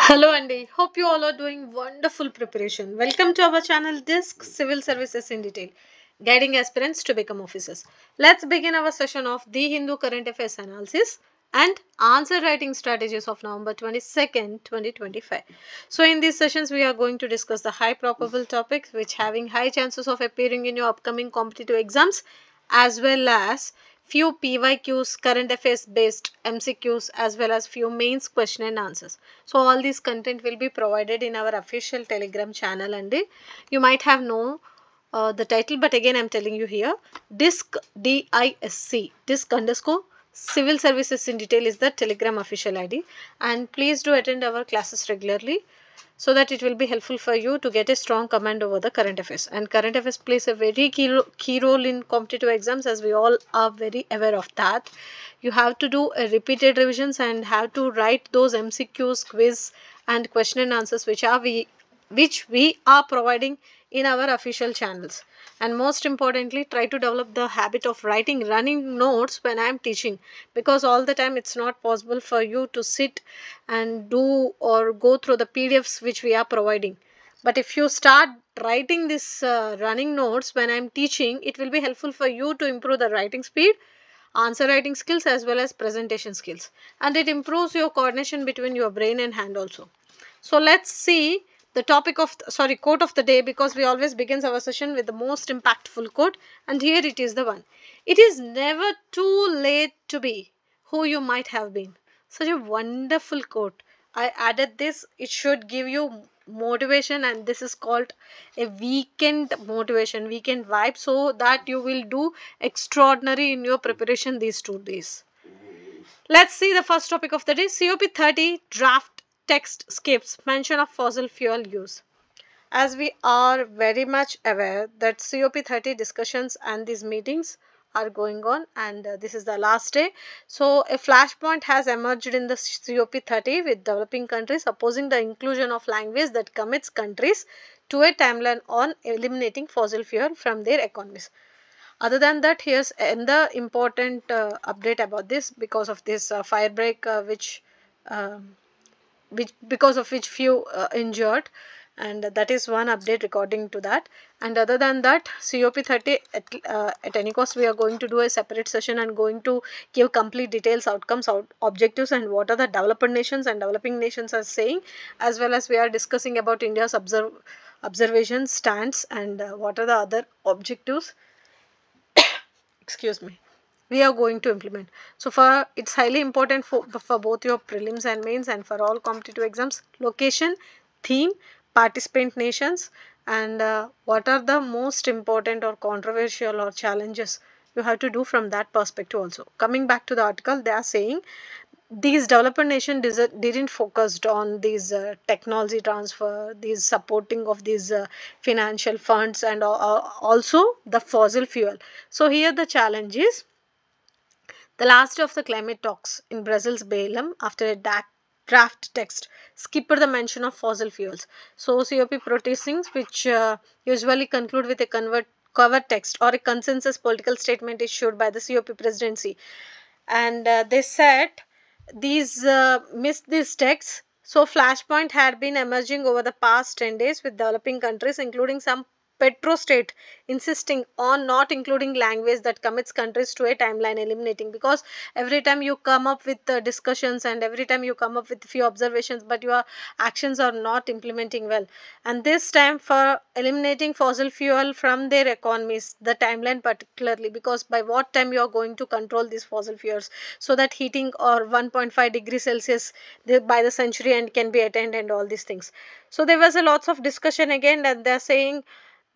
Hello Andy, hope you all are doing wonderful preparation. Welcome to our channel Disc Civil Services in Detail, guiding aspirants to become officers. Let's begin our session of The Hindu Current Affairs Analysis and Answer Writing Strategies of November 22nd, 2025. So in these sessions we are going to discuss the high probable topics which having high chances of appearing in your upcoming competitive exams, as well as few PYQs, current affairs based MCQs, as well as few mains question and answers. So all this content will be provided in our official Telegram channel, and you might have known the title, but again I'm telling you here. Disc underscore Civil Services in Detail is the Telegram official ID, and please do attend our classes regularly so that it will be helpful for you to get a strong command over the current affairs. And current affairs plays a very key role in competitive exams, as we all are very aware of that. You have to do a repeated revisions and have to write those MCQs, quiz and question and answers which we are providing in our official channels. And most importantly, try to develop the habit of writing running notes when I am teaching, because all the time it's not possible for you to sit and do or go through the PDFs which we are providing. But if you start writing this running notes when I'm teaching, it will be helpful for you to improve the writing speed, answer writing skills, as well as presentation skills, and it improves your coordination between your brain and hand also. So let's see the topic of quote of the day, because we always begins our session with the most impactful quote, and here it is the one. It is never too late to be who you might have been. Such a wonderful quote. I added this. It should give you motivation, and this is called a weekend motivation, weekend vibe, so that you will do extraordinary in your preparation these 2 days. Let's see the first topic of the day. COP30 draft text skips mention of fossil fuel use. As we are very much aware that COP30 discussions and these meetings are going on, and this is the last day. So a flashpoint has emerged in the COP30 with developing countries opposing the inclusion of language that commits countries to a timeline on eliminating fossil fuel from their economies. Other than that, here's another important update about this, because of this fire break which because of which few injured, and that is one update according to that. And other than that, COP30 at any cost we are going to do a separate session and going to give complete details, outcomes, objectives, and what are the developed nations and developing nations are saying, as well as we are discussing about India's observation stance, and what are the other objectives, excuse me, we are going to implement. So for it's highly important for both your prelims and mains, and for all competitive exams: location, theme, participant nations, and what are the most important or controversial or challenges you have to do from that perspective also. Coming back to the article, they are saying these developed nation didn't focused on these technology transfer, these supporting of these financial funds, and also the fossil fuel. So here the challenge is the last of the climate talks in Brazil's Belém after a draft text skipped the mention of fossil fuels. So COP protestings, which usually conclude with a cover text or a consensus political statement issued by the COP presidency, and they said these missed these texts. So flashpoint had been emerging over the past 10 days, with developing countries including some petrostate insisting on not including language that commits countries to a timeline eliminating, because every time you come up with discussions and every time you come up with few observations, but your actions are not implementing well. And this time for eliminating fossil fuel from their economies, the timeline particularly, because by what time you are going to control these fossil fuels so that heating or 1.5 degrees Celsius by the century end can be attained, and all these things. So there was a lots of discussion again, and they're saying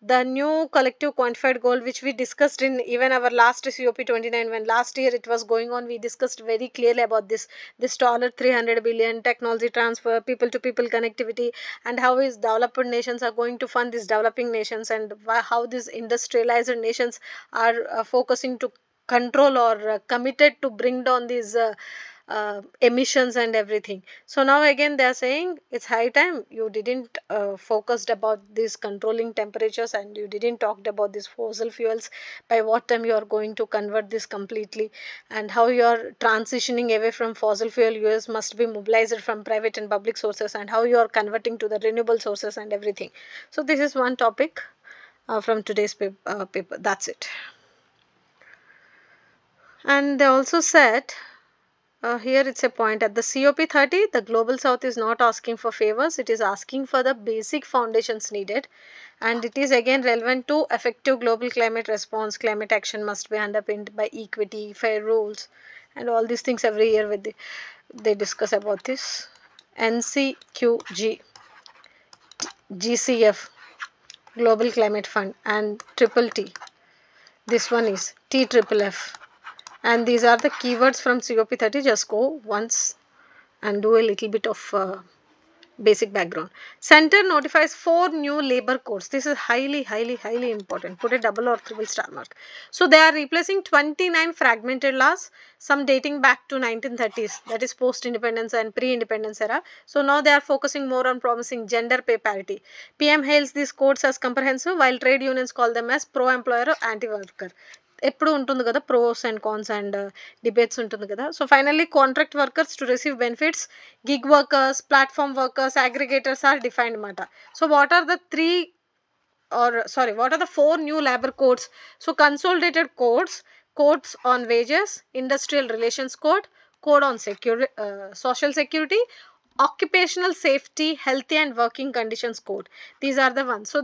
the new collective quantified goal, which we discussed in even our last COP29, when last year it was going on, we discussed very clearly about this dollar 300 billion technology transfer, people to people connectivity, and how is developed nations are going to fund these developing nations, and how these industrialized nations are focusing to control or committed to bring down these emissions and everything. So now again they are saying it's high time you didn't focused about these controlling temperatures, and you didn't talked about these fossil fuels, by what time you are going to convert this completely, and how you are transitioning away from fossil fuel use must be mobilized from private and public sources, and how you are converting to the renewable sources and everything. So this is one topic from today's paper. That's it. And they also said, here it's a point at the COP30, the global south is not asking for favors, it is asking for the basic foundations needed, and it is again relevant to effective global climate response. Climate action must be underpinned by equity, fair rules, and all these things every year with they discuss about this. NCQG, GCF, Global Climate Fund, and Triple T. This one is TFFF. And these are the keywords from COP30. Just go once and do a little bit of basic background. Center notifies 4 new labor codes. This is highly important. Put a double or triple star mark. So they are replacing 29 fragmented laws, some dating back to 1930s, that is post-independence and pre-independence era. So now they are focusing more on promising gender pay parity. PM hails these codes as comprehensive, while trade unions call them as pro-employer or anti-worker. ఎప్పుడు ఉంటుంది కదా pros and cons and debates ఉంటుంది కదా. So finally contract workers to receive benefits, gig workers, platform workers, aggregators are defined అన్నమాట. So what are the what are the 4 new labor codes? So consolidated codes on wages, industrial relations code, code on social security, occupational safety, healthy and working conditions code. These are the ones. So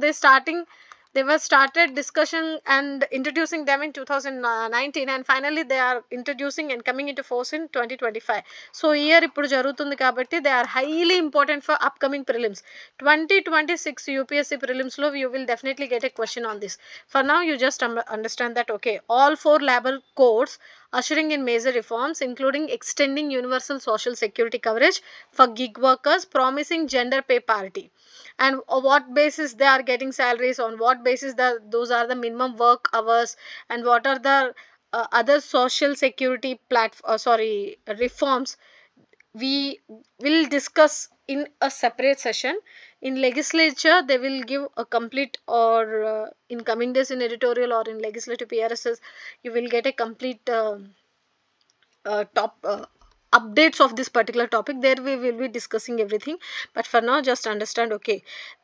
they were started discussion and introducing them in 2019, and finally they are introducing and coming into force in 2025. So year ippudu jarugutundi kabatti they are highly important for upcoming prelims. 2026 UPSC prelims lo you will definitely get a question on this. For now you just understand that okay, all 4 labor codes ushering in major reforms, including extending universal social security coverage for gig workers, promising gender pay parity, and what basis they are getting salaries, on what basis those are the minimum work hours, and what are the other social security reforms. We will discuss in a separate session. In legislature they will give a complete, or in coming days in editorial or in legislative PRSs you will get a complete top updates of this particular topic. There we will be discussing everything, but for now just understand okay,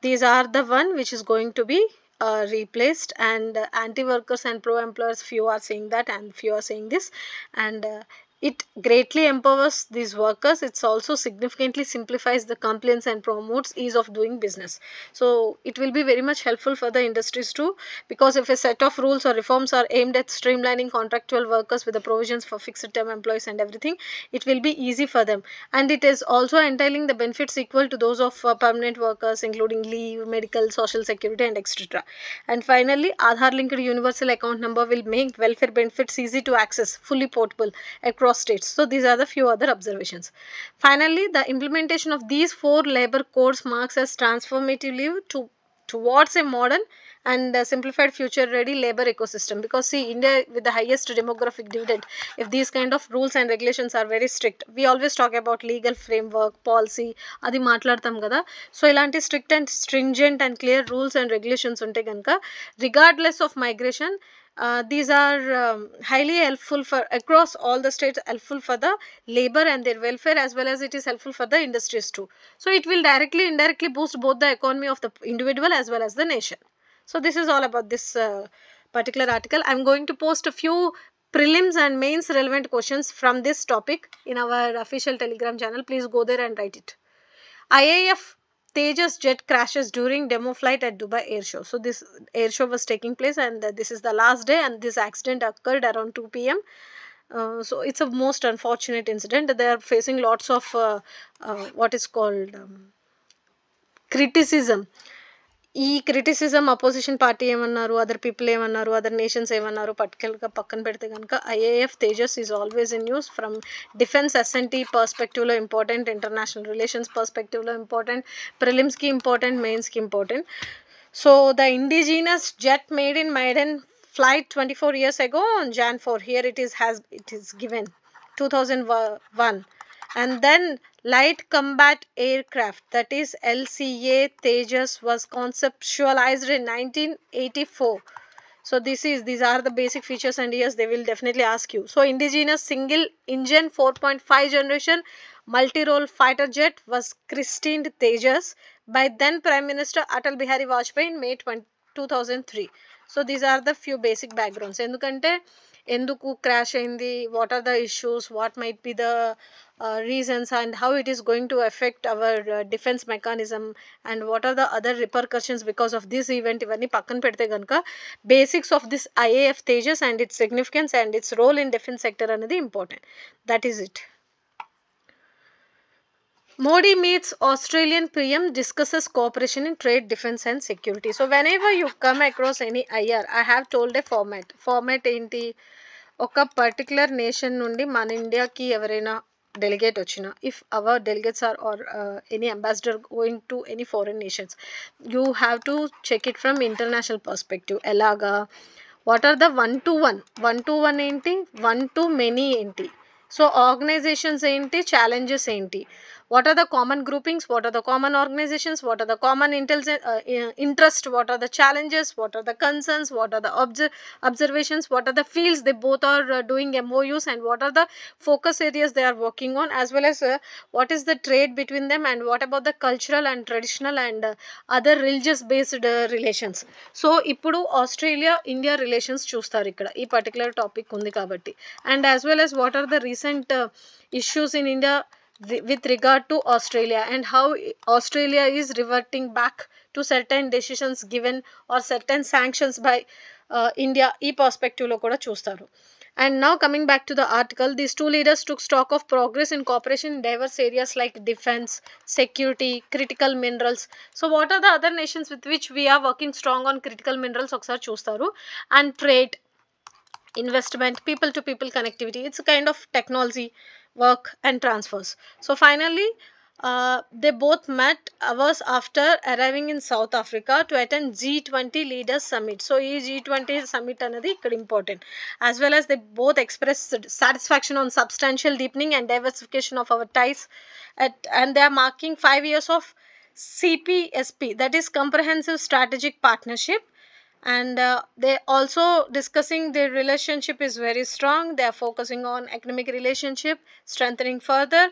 these are the one which is going to be replaced, and anti-workers and pro-employers, few are saying that and few are saying this, and it greatly empowers these workers. It also significantly simplifies the compliance and promotes ease of doing business. So it will be very much helpful for the industries too, because if a set of rules or reforms are aimed at streamlining contractual workers with the provisions for fixed term employees and everything, it will be easy for them, and it is also entailing the benefits equal to those of permanent workers, including leave, medical, social security and etc. And finally, Aadhaar linked universal account number will make welfare benefits easy to access, fully portable across states. So these are the few other observations. Finally, the implementation of these 4 labor codes marks as transformative leave towards a modern and simplified future ready labor ecosystem, because see, India with the highest demographic dividend, if these kind of rules and regulations are very strict, we always talk about legal framework, policy, adi మాట్లాడతాం కదా. So ఇలాంటి strict and stringent and clear rules and regulations ఉంటే కనుక, regardless of migration, these are highly helpful for across all the states, helpful for the labor and their welfare, as well as it is helpful for the industries too. So it will directly indirectly boost both the economy of the individual as well as the nation. So this is all about this particular article. I'm going to post a few prelims and mains relevant questions from this topic in our official Telegram channel. Please go there and write it. IAF Tejas jet crashes during demo flight at Dubai Air Show. So this air show was taking place, and this is the last day, and this accident occurred around 2 p.m. So it's a most unfortunate incident. They are facing lots of what is called criticism. ఈ criticism opposition party ఏమన్నారు, other people ఏమన్నారు, other nations ఏమన్నారు పర్టికులర్గా పక్కన పెడితే కనుక IAF Tejas is always in news. From defence ఎస్ఎన్టీ పర్స్పెక్టివ్లో ఇంపార్టెంట్, ఇంటర్నేషనల్ రిలేషన్స్ పర్స్పెక్టివ్లో ఇంపార్టెంట్, ప్రిలిమ్స్కి ఇంపార్టెంట్, మెయిన్స్కి important. So the indigenous jet made in Maiden flight 24 years ago on Jan 4. Here it is given 2001. And then light combat aircraft, that is LCA Tejas, was conceptualized in 1984. So these are the basic features, and yes, they will definitely ask you. So indigenous single engine 4.5 generation multi-role fighter jet was christened Tejas by then Prime Minister Atal Bihari Vajpayee in May 2003. So these are the few basic backgrounds. ఎందుకంటే ఎందుకు crash అయింది, what are the issues, what might be the reasons, and how it is going to affect our defense mechanism, and what are the other repercussions because of this event, ఇవన్నీ పక్కన పెడితే కనుక basics of this IAF Tejas and its significance and its role in defense sector అనేది important. That is it. Modi meets Australian PM, discusses cooperation in trade, defense and security. So whenever you come across any IR, I have told a format ఏంటి, ఒక particular nation నుండి మన ఇండియాకి ఎవరైనా delegate వచ్చిన, if our delegates are are any ambassador going to any foreign nations, you have to check it from international perspective. ఎలాగా, what are the one to one ఏంటి, one to many ఏంటి, so organisations ఏంటి, challenges ఏంటి, what are the common groupings, what are the common organizations, what are the common interest, what are the challenges, what are the concerns, what are the observations, what are the fields they both are doing MOUs, and what are the focus areas they are working on, as well as what is the trade between them, and what about the cultural and traditional and other religious based relations. So ఇప్పుడు Australia India relations చూస్తారు ఇక్కడ ఈ particular topic ఉంది కాబట్టి, and as well as what are the recent issues in India with regard to Australia, and how Australia is reverting back to certain decisions given or certain sanctions by India, ఈ perspective లో కూడా చూస్తారు. And now coming back to the article, these two leaders took stock of progress in cooperation in diverse areas like defense, security, critical minerals. So what are the other nations with which we are working strong on critical minerals, ఒకసారి చూస్తారు, and trade, investment, people to people connectivity, it's a kind of technology work and transfers. So finally they both met hours after arriving in South Africa to attend G20 leaders summit. So ee G20 summit anadi ikkada important, as well as they both expressed satisfaction on substantial deepening and diversification of our ties and they are marking 5 years of CPSP, that is comprehensive strategic partnership. And they also discussing their relationship is very strong. They are focusing on economic relationship, strengthening further.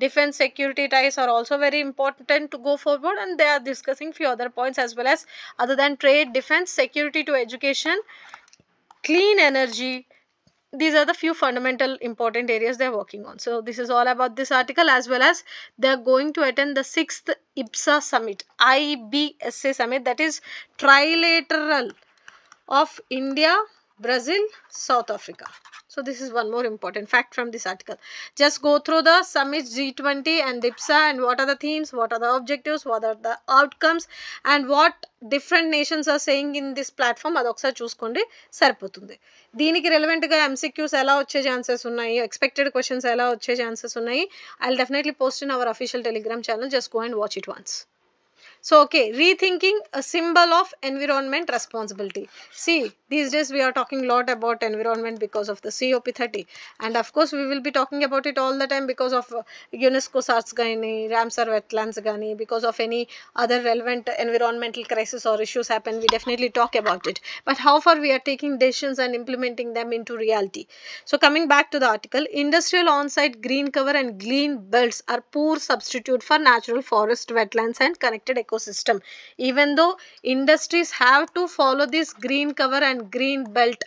Defense security ties are also very important to go forward, and they are discussing few other points as well as, other than trade, defense, security to education, clean energy. These are the few fundamental important areas they are working on. So this is all about this article, as well as they are going to attend the 6th IBSA summit, IBSA summit, that is trilateral of India, Brazil, South Africa. So this is one more important fact from this article. Just go through the summits G20 and IBSA, and what are the themes, what are the objectives, what are the outcomes, and what different nations are saying in this platform. అదొకసారి చూసుకోండి సరిపోతుంది. దీనికి రెలవెంట్గా MCQs ఎలా వచ్చే chances ఉన్నాయి, expected questions ఎలా వచ్చే chances ఉన్నాయి, I will definitely post in our official Telegram channel. Just go and watch it once. So okay, rethinking a symbol of environment responsibility. See, these days we are talking a lot about environment because of the COP30, and of course we will be talking about it all the time because of UNESCO SARS gani, Ramsar wetlands gani, because of any other relevant environmental crisis or issues happen, we definitely talk about it. But how far we are taking decisions and implementing them into reality. So coming back to the article, industrial on-site green cover and green belts are poor substitute for natural forest, wetlands and connected ecosystem. Even though industries have to follow this green cover and green belt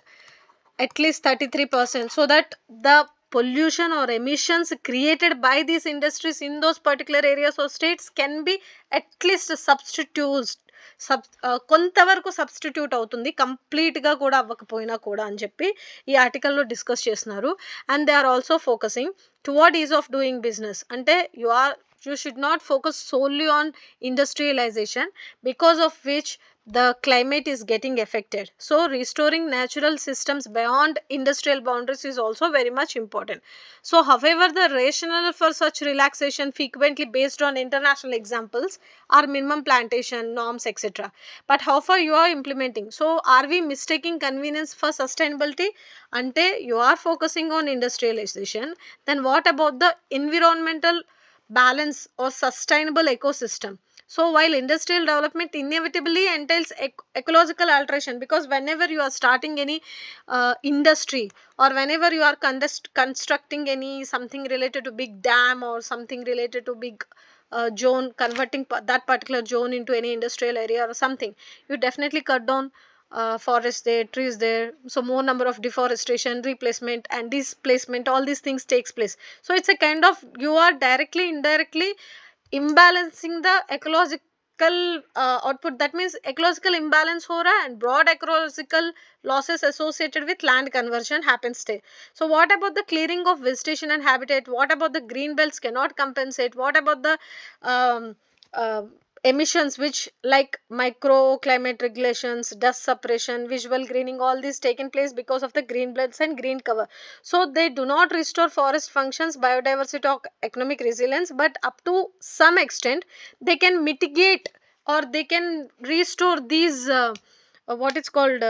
at least 33%, so that the pollution or emissions created by these industries in those particular areas or states can be at least కొంతవరకు substitute అవుతుంది, కంప్లీట్గా కూడా అవ్వకపోయినా కూడా అని చెప్పి ఈ ఆర్టికల్లో డిస్కస్ చేస్తున్నారు. And they are also focusing toward ease of doing business. అంటే you are you should not focus solely on industrialization, because of which the climate is getting affected. So restoring natural systems beyond industrial boundaries is also very much important. So however, the rationale for such relaxation frequently based on international examples are minimum plantation norms, etc. But how far you are implementing? So are we mistaking convenience for sustainability? Ante you are focusing on industrialization, then what about the environmental balance or sustainable ecosystem? So while industrial development inevitably entails ecological alteration, because whenever you are starting any industry, or whenever you are constructing any something related to big dam or something related to big zone, converting that particular zone into any industrial area or something, you definitely cut down forests there, trees there. So more number of deforestation, replacement and displacement, all these things takes place. So it's a kind of, you are directly indirectly imbalancing the ecological output. That means ecological imbalance हो रहा है, and broad ecological losses associated with land conversion happens there. So what about the clearing of vegetation and habitat? What about the green belts cannot compensate? What about the um, uh, emissions which like microclimate regulations, dust suppression, visual greening, all these taken place because of the green belts and green cover? So they do not restore forest functions, biodiversity or economic resilience, but up to some extent they can mitigate, or they can restore these what it's called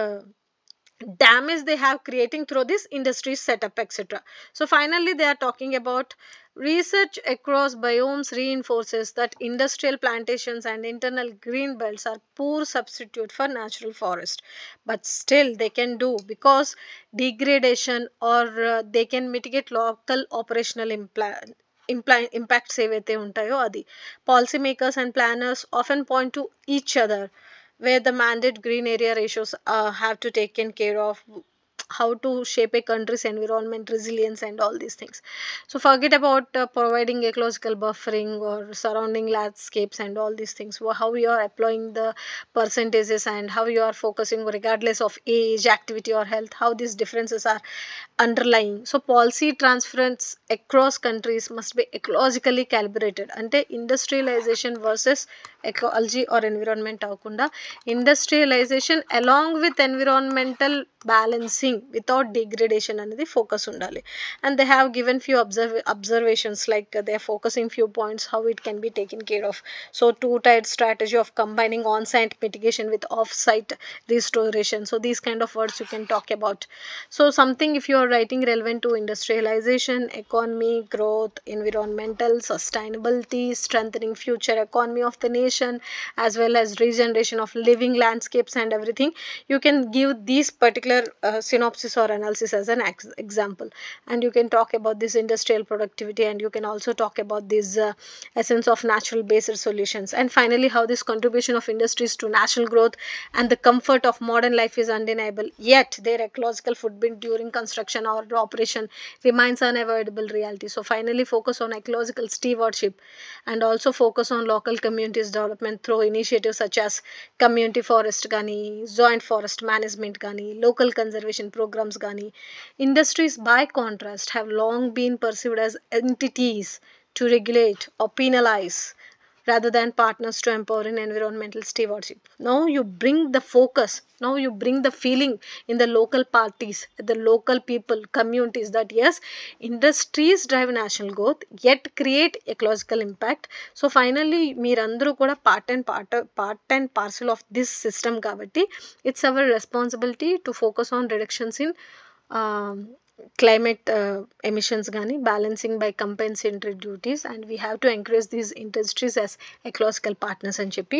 damage they have creating through this industry setup, etc. So finally they are talking about research across biomes reinforces that industrial plantations and internal green belts are poor substitute for natural forest, but still they can do, because degradation, or they can mitigate local operational impacts ఏవైతే ఉంటాయో అది. Policy makers and planners often point to each other, where the mandate green area ratios have to taken care of, how to shape a country's environment resilience and all these things. So forget about providing ecological buffering or surrounding landscapes and all these things. How you are applying the percentages and how you are focusing regardless of age, activity or health, how these differences are underlying. So policy transference across countries must be ecologically calibrated. Ante industrialization versus ecology or environment avukunda, industrialization along with environmental balancing without degradation అనేది focus ఉండాలి. And they have given few observations, like they are focusing few points how it can be taken care of. So two-tiered strategy of combining on-site mitigation with off-site restoration. So these kind of words you can talk about. So something if you are writing relevant to industrialization, economy, growth, environmental sustainability, strengthening future economy of the nation, as well as regeneration of living landscapes and everything, you can give these particular synopsis or analysis as an example. And you can talk about this industrial productivity, and you can also talk about this essence of natural based solutions, and finally how this contribution of industries to national growth and the comfort of modern life is undeniable, yet their ecological footprint during construction or operation remains unavoidable reality. So finally focus on ecological stewardship, and also focus on local communities development through initiatives such as community forest gani, joint forest management gani, local conservation programs gani. Industries by contrast have long been perceived as entities to regulate or penalize rather than partners to empower in environmental stewardship. Now you bring the focus, now you bring the feeling in the local parties, the local people, communities, that yes, industries drive national growth yet create ecological impact. So finally మీరందరూ కూడా part and parcel of this system కాబట్టి it's our responsibility to focus on reductions in um, climate emissions gani, balancing by compensatory duties, and we have to encourage these industries as ecological partners and చెప్పి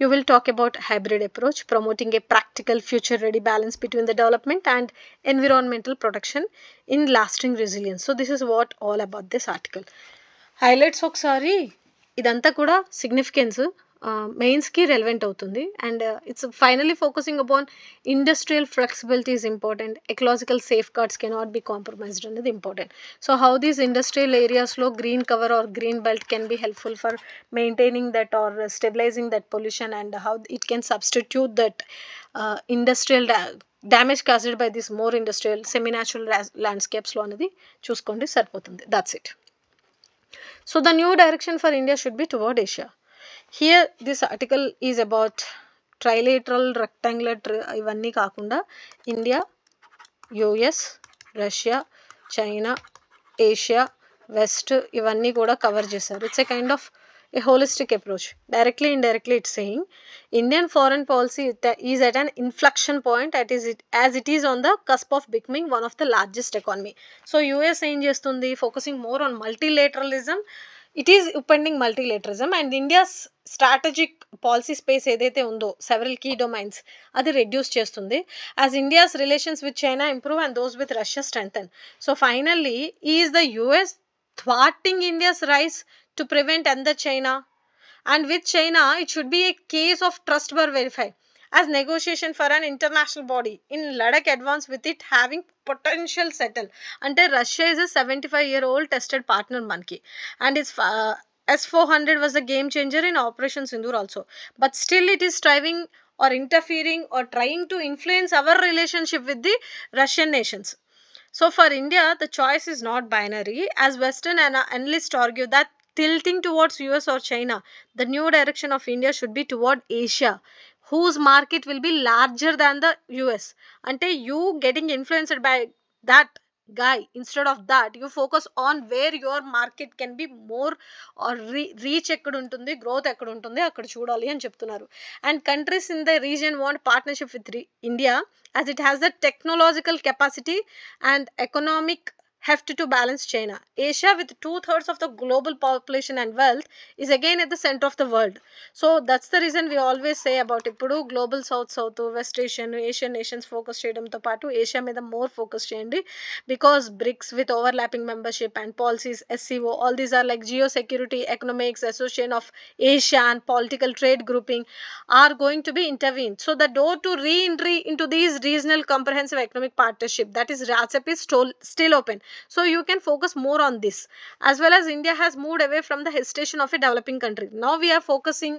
you will talk about hybrid approach, promoting a practical future ready balance between the development and environmental protection in lasting resilience. So this is what all about this article. Highlights ఒకసారి ఇదంతా కూడా significance మెయిన్స్కి relevant అవుతుంది. And it's finally focusing upon industrial flexibility is important, ecological safeguards cannot be compromised అనేది important. So how these industrial ఏరియాస్లో green cover or green belt can be helpful for maintaining that or stabilising that pollution, and how it can substitute that industrial damage caused by this more industrial semi natural ల్యాండ్స్కేప్స్లో అనేది చూసుకోండి, సరిపోతుంది. That's it. So the new direction for India should be toward Asia. Here this article is about trilateral rectangular ఇవన్నీ కాకుండా India, US, Russia, China, Asia, west ఇవన్నీ కూడా cover చేశారు. It's a kind of a holistic approach. Directly, indirectly, it's saying Indian foreign policy is at an inflection point as it is on the cusp of becoming one of the largest economy. So, US ఏం చేస్తుంది, focusing more on multilateralism. It is opening multilateralism, and India's strategic policy space ఏదైతే ఉందో several key domains అది reduce చేస్తుంది as India's relations with China improve and those with Russia strengthen. So, finally, is the US thwarting India's rise to prevent under China? And with China, it should be a case of trust but verify as negotiation for an international body in Ladakh advance with it having potential settle. Ante Russia is a 75-year-old tested partner manki, and its S-400 was a game changer in Operation Sindoor also, but still it is striving or interfering or trying to influence our relationship with the Russian nations. So for India, the choice is not binary, as Western analysts argue that tilting towards US or China, the new direction of India should be toward Asia, whose market will be larger than the US. Ante you getting influenced by that guy, instead of that you focus on where your market can be more or reach ekkada untundi, growth ekkada untundi akkada chudali ani cheptunnaru. And countries in the region want partnership with India as it has the technological capacity and economic heft to balance China. Asia, with 2/3 of the global population and wealth, is again at the center of the world. So that's the reason we always say about ippudu global south, west Asian nations focus cheyadamto paatu Asia మీద more focus cheyandi, because BRICS with overlapping membership and policies, SCO, all these are like geosecurity, economics, association of Asia and political trade grouping are going to be intervened. So the door to re-entry into these regional comprehensive economic partnership, that is RCEP, is still open. So you can focus more on this, as well as India has moved away from the hesitation of a developing country. Now we are focusing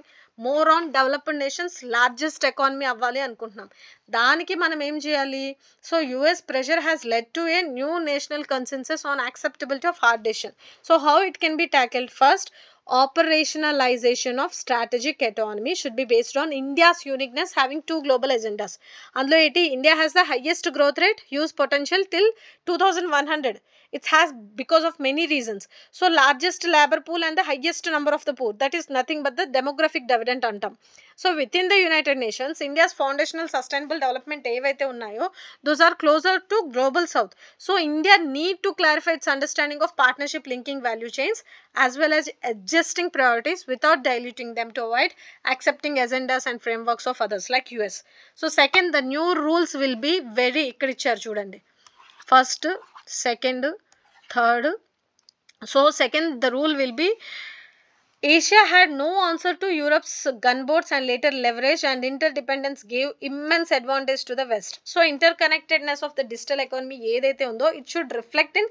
more on developed nations largest economy అవ్వాలి అనుకుంటున్నాం. దానికి మనం ఏం చేయాలి? So US pressure has led to a new national consensus on acceptability of hard decision. So how it can be tackled? First, operationalization of strategic autonomy should be based on India's uniqueness, having two global agendas. అందులో ఏంటి, India has the highest growth rate, huge potential till 2100. It has because of many reasons. So largest labor pool and the highest number of the poor, that is nothing but the demographic dividend antam. So within the United Nations, India's foundational sustainable development ఏవైతే ఉన్నాయో, those are closer to global south. So India need to clarify its understanding of partnership linking value chains as well as adjusting priorities without diluting them to avoid accepting agendas and frameworks of others like US. So second, the new rules will be very ఇక్కడ ఇచ్చారు చూడండి, first, second, third. So second, the rule will be Asia had no answer to Europe's gunboats and later leverage and interdependence gave immense advantage to the West. So interconnectedness of the digital economy ఏదైతే ఉందో, it should reflect in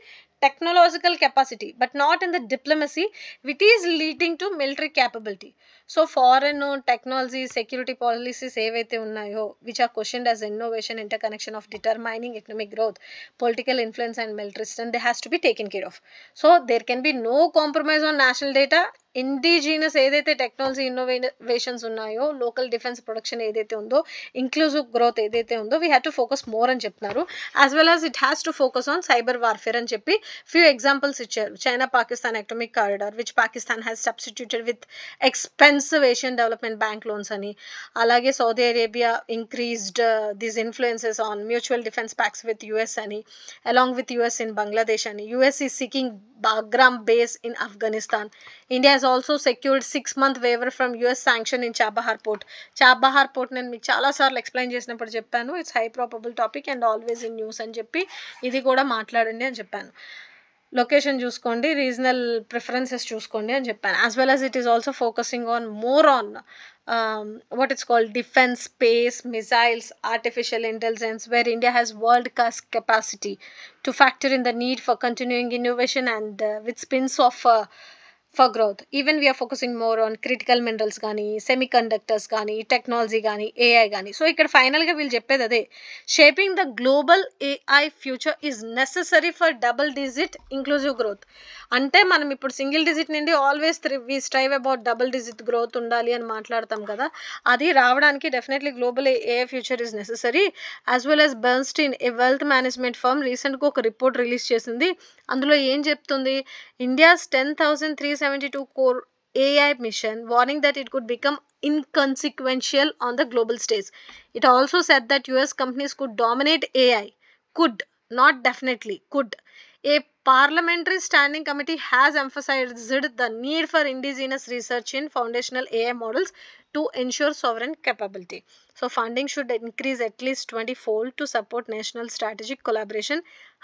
technological capacity but not in the diplomacy which is leading to military capability. So foreign technology security policies ఏవైతే ఉన్నాయో, which are questioned as innovation, interconnection of determining economic growth, political influence and military strength, they has to be taken care of. So there can be no compromise on national data. Indigenous ఏదైతే technology innovations ఉన్నాయో, local defence production ఏదైతే ఉందో, inclusive growth ఏదైతే ఉందో, we have to focus more అని చెప్తున్నారు. As well as it has to focus on cyber warfare అని చెప్పి ఫ్యూ ఎగ్జాంపుల్స్ ఇచ్చారు. China Pakistan economic corridor which Pakistan has substituted with expensive Asian development bank loans అని, అలాగే Saudi Arabia increased these influences on mutual defence packs with US అని, along with US in Bangladesh అని, US is seeking Bagram base in Afghanistan. India has also secured 6-month waiver from US sanction in Chabahar port. Chabahar port నేను మీకు చాలా సార్లు explain చేసినప్పుడు చెప్పాను, it's high probable topic and always in news అని చెప్పి ఇది కూడా మాట్లాడండి అని చెప్పాను. లొకేషన్ చూసుకోండి, రీజనల్ ప్రిఫరెన్సెస్ చూసుకోండి అని చెప్పాను. As well as it is also focusing on more on what it's called defense, space, missiles, artificial intelligence, where India has world-class capacity to factor in the need for continuing innovation and with spins of for growth. Even we are focusing more on critical minerals కానీ semiconductors కానీ technology కానీ AI కానీ. సో ఇక్కడ ఫైనల్గా వీళ్ళు చెప్పేది అదే, shaping the global AI future is necessary for double digit inclusive growth. అంటే మనం ఇప్పుడు సింగిల్ డిజిట్ నుండి always we strive about double digit growth ఉండాలి అని మాట్లాడతాం కదా, అది రావడానికి definitely global AI future is necessary. As well as Bernstein, a wealth management firm, రీసెంట్గా ఒక రిపోర్ట్ రిలీజ్ చేసింది. అందులో ఏం చెప్తుంది, India's 10,372 crore AI mission, warning that it could become inconsequential on the global stage. It also said that US companies could dominate AI. Could, not definitely, could. A parliamentary standing committee has emphasized the need for indigenous research in foundational AI models to ensure sovereign capability. So funding should increase at least 20-fold to support national strategic collaboration,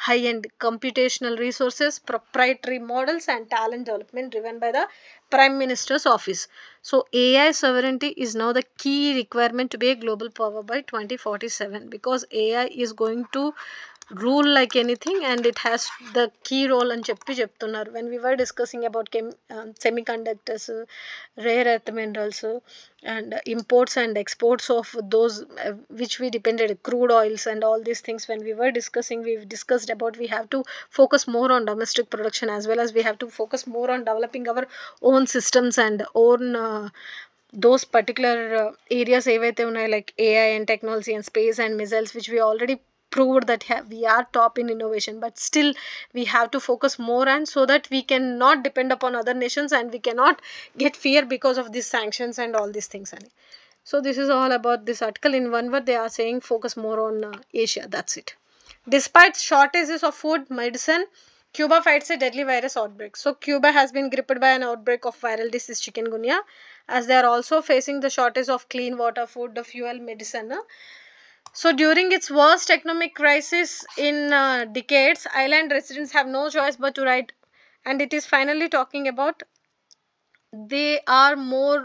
high-end computational resources, proprietary models and talent development driven by the Prime Minister's office. So AI sovereignty is now the key requirement to be a global power by 2047, because AI is going to rule like anything and it has the key role అని చెప్తున్నారు. When we were discussing about semiconductors, rare earth minerals, and imports and exports of those which we depended, crude oils and all these things, when we were discussing, we've discussed about we have to focus more on domestic production, as well as we have to focus more on developing our own systems and own those particular areas ఏవైతే ఉన్నాయో, like AI and technology and space and missiles, which we already proved that we are top in innovation, but still we have to focus more, and so that we cannot depend upon other nations and we cannot get fear because of these sanctions and all these things. So this is all about this article. In one word, they are saying focus more on Asia. That's it. Despite shortages of food, medicine, Cuba fights a deadly virus outbreak. So Cuba has been gripped by an outbreak of viral disease chikungunya, as they are also facing the shortage of clean water, food, fuel, medicine. So during its worst economic crisis in decades, island residents have no choice but to write, and it is finally talking about they are more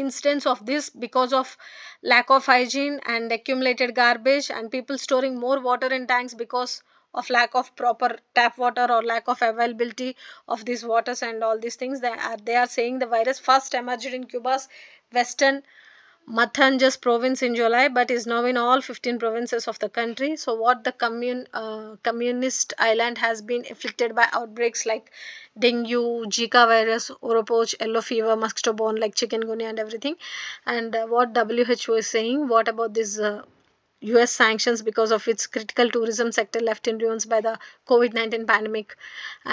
instance of this because of lack of hygiene and accumulated garbage, and people storing more water in tanks because of lack of proper tap water or lack of availability of these waters and all these things. They are saying the virus first emerged in Cuba's western Matanzas province in July, but is now in all 15 provinces of the country. So what the communist island has been afflicted by outbreaks like dengue, Zika virus, Oropoch, yellow fever, mosquito-borne like chikungunya and everything. And what WHO is saying, what about this US sanctions because of its critical tourism sector left in ruins by the COVID-19 pandemic,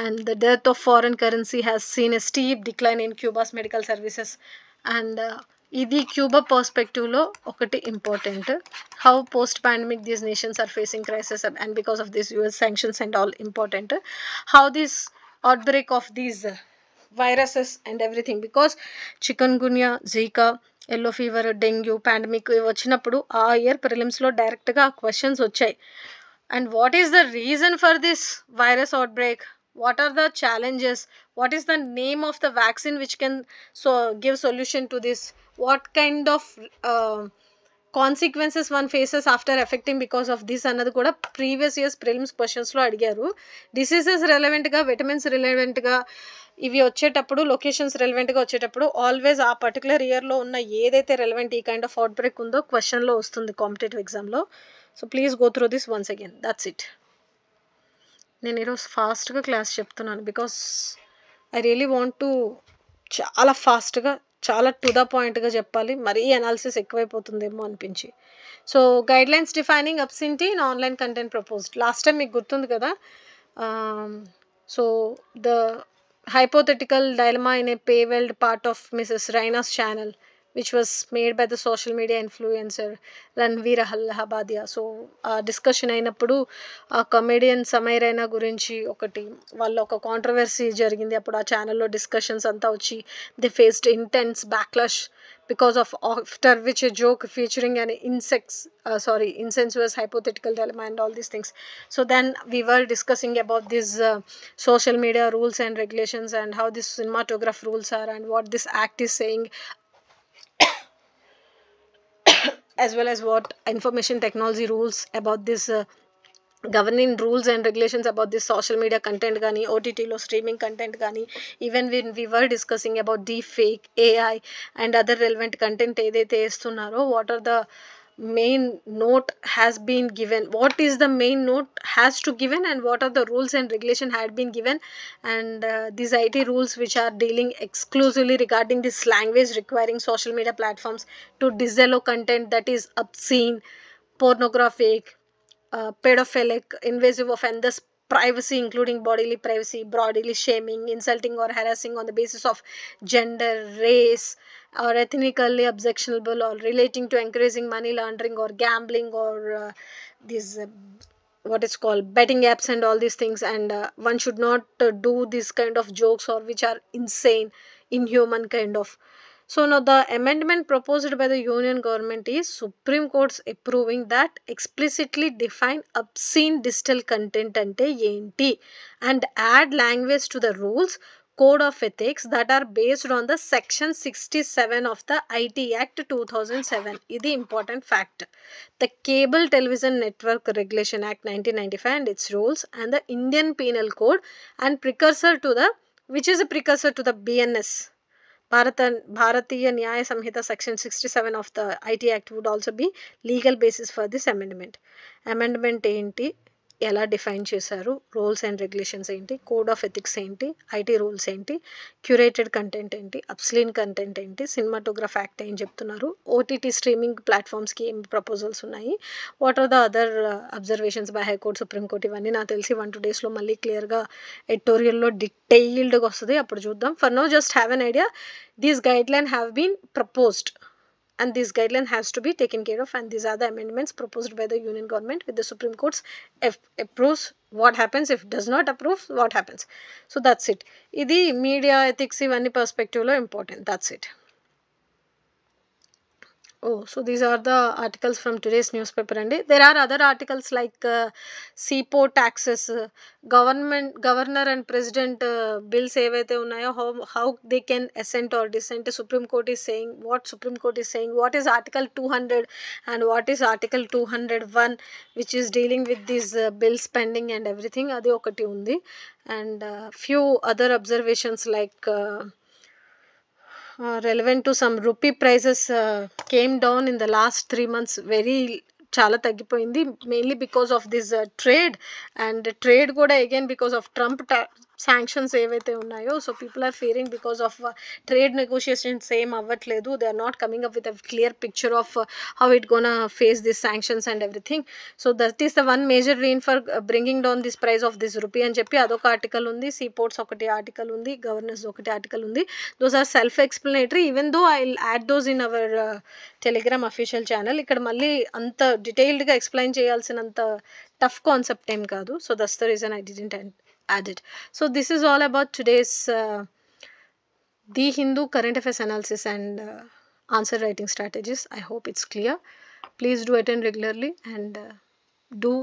and the death of foreign currency has seen a steep decline in Cuba's medical services. And ఇది Cuba పర్స్పెక్టివ్లో ఒకటి important, how post pandemic these nations are facing crisis and because of this US sanctions and all important, how this outbreak of these viruses and everything, because chikungunya, Zika, yellow fever, dengue pandemic వచ్చినప్పుడు ఆ year ప్రిలిమ్స్లో డైరెక్ట్గా questions వచ్చాయి. And what is the reason for this virus outbreak, what are the challenges, what is the name of the vaccine which can give solution to this, what kind of consequences one faces after affecting because of this అన్నది కూడా previous years prelims క్వశ్చన్స్లో అడిగారు. Diseases రెలవెంట్గా, vitamins రిలవెంట్గా ఇవి వచ్చేటప్పుడు, locations రెలవెంట్గా వచ్చేటప్పుడు always ఆ particular ఇయర్లో ఉన్న ఏదైతే రెలవెంట్ ఈ కైండ్ ఆఫ్ అవుట్బ్రేక్ ఉందో క్వశ్చన్లో వస్తుంది కాంపిటేటివ్ ఎగ్జామ్లో. So please go through this once again. That's it. నేను ఈరోజు ఫాస్ట్గా క్లాస్ చెప్తున్నాను because I really want to చాలా ఫాస్ట్గా, చాలా టు ద పాయింట్గా చెప్పాలి, మరీ అనాలిసిస్ ఎక్కువైపోతుందేమో అనిపించి. So guidelines defining obscenity in online content proposed. Last time మీకు గుర్తుంది కదా. So the hypothetical dilemma in a paywalled part of Mrs Raina's channel, which was made by the social media influencer Ranveer Allahabadia. So ఆ discussion అయినప్పుడు ఆ comedian సమై రైనా గురించి ఒకటి వాళ్ళ ఒక కాంట్రవర్సీ జరిగింది. అప్పుడు ఆ ఛానల్లో డిస్కషన్స్ అంతా వచ్చి they faced intense backlash because of after which a joke featuring an insensuous hypothetical dilemma and all these things. So then we were discussing about these social media rules and regulations and how this cinematograph rules are and what this act is saying, as well as what information technology rules about this governing rules and regulations about this social media content gani, OTT lo streaming content gani, even when we were discussing about deep fake, AI and other relevant content edaithe estunnaro, what are the main note has been given, what is the main note has to given, and what are the rules and regulation had been given, and these IT rules which are dealing exclusively regarding this language requiring social media platforms to disallow content that is obscene, pornographic, pedophilic, invasive of others' privacy, including bodily privacy, bodily shaming, insulting or harassing on the basis of gender, race, or ethnically objectionable, or relating to encouraging money laundering or gambling, or these what is called betting apps and all these things. And one should not do this kind of jokes or which are insane, inhuman kind of. So now the amendment proposed by the union government is Supreme Court's approving that explicitly define obscene digital content ante enti and add language to the rules code of ethics that are based on the section 67 of the IT Act 2007. This is important fact. The Cable Television Network Regulation Act 1995 and its rules, and the Indian Penal Code, and precursor to the, which is a precursor to the BNS, Bharatiya Nyaya Samhita section 67 of the IT Act, would also be legal basis for this amendment. Amendment ఏంటి, ఎలా define చేశారు, rules and regulations ఏంటి, code of ethics ఏంటి, IT rules ఏంటి, curated content ఏంటి, obscene content ఏంటి, cinematograph act ఏం చెప్తున్నారు, ఓటీటీ స్ట్రీమింగ్ ప్లాట్ఫామ్స్కి ఏం ప్రపోజల్స్ ఉన్నాయి, what are the other observations by high court, supreme court, ఇవన్నీ నాకు తెలిసి 1-2 డేస్లో మళ్ళీ క్లియర్గా ఎడిటోరియల్లో డీటెయిల్డ్గా వస్తుంది, అప్పుడు చూద్దాం. For now just have an idea, these guideline have been proposed and this guideline has to be taken care of, and these are the amendments proposed by the union government with the Supreme Court's approves. What happens if does not approve, what happens? So that's it. Idi media ethics ivanni perspective lo important. That's it. Oh, so these are the articles from today's newspaper, and there are other articles like CPO taxes, governor and president bills evaithe unnayo, how they can assent or dissent. Supreme Court is saying what Supreme Court is saying, what is Article 200 and what is Article 201, which is dealing with this bill spending and everything. Adi okati undi, and few other observations like relevant to some rupee prices came down in the last 3 months, very చాలా తగ్గిపోయింది, mainly because of this trade, and trade కూడా again because of Trump sanctions ఏవైతే ఉన్నాయో. So people are fearing because of trade negotiations ఏం అవ్వట్లేదు, they are not coming up with a clear picture of how it gonna face this sanctions and everything. So that is the one major reason for bringing down this price of this rupee అని చెప్పి అదొక article ఉంది, seaports ఒకటి article ఉంది, governors ఒకటి article ఉంది. Those are self explanatory, even though I will add those in our Telegram official channel. ఇక్కడ మళ్ళీ అంత డీటెయిల్డ్గా ఎక్స్ప్లెయిన్ చేయాల్సినంత టఫ్ కాన్సెప్ట్ ఏం కాదు. So that's the reason I didn't add it. So this is all about today's The Hindu current affairs analysis and answer writing strategies. I hope it's clear. Please do attend regularly and do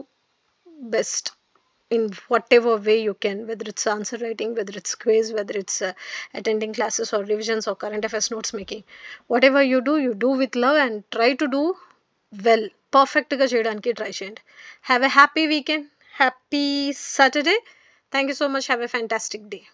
best in whatever way you can, whether it's answer writing, whether it's quiz, whether it's attending classes or revisions or current affairs notes making. Whatever you do with love and try to do well, perfect ga cheyadaniki try cheyandi. Have a happy weekend, happy Saturday. Thank you so much. Have a fantastic day.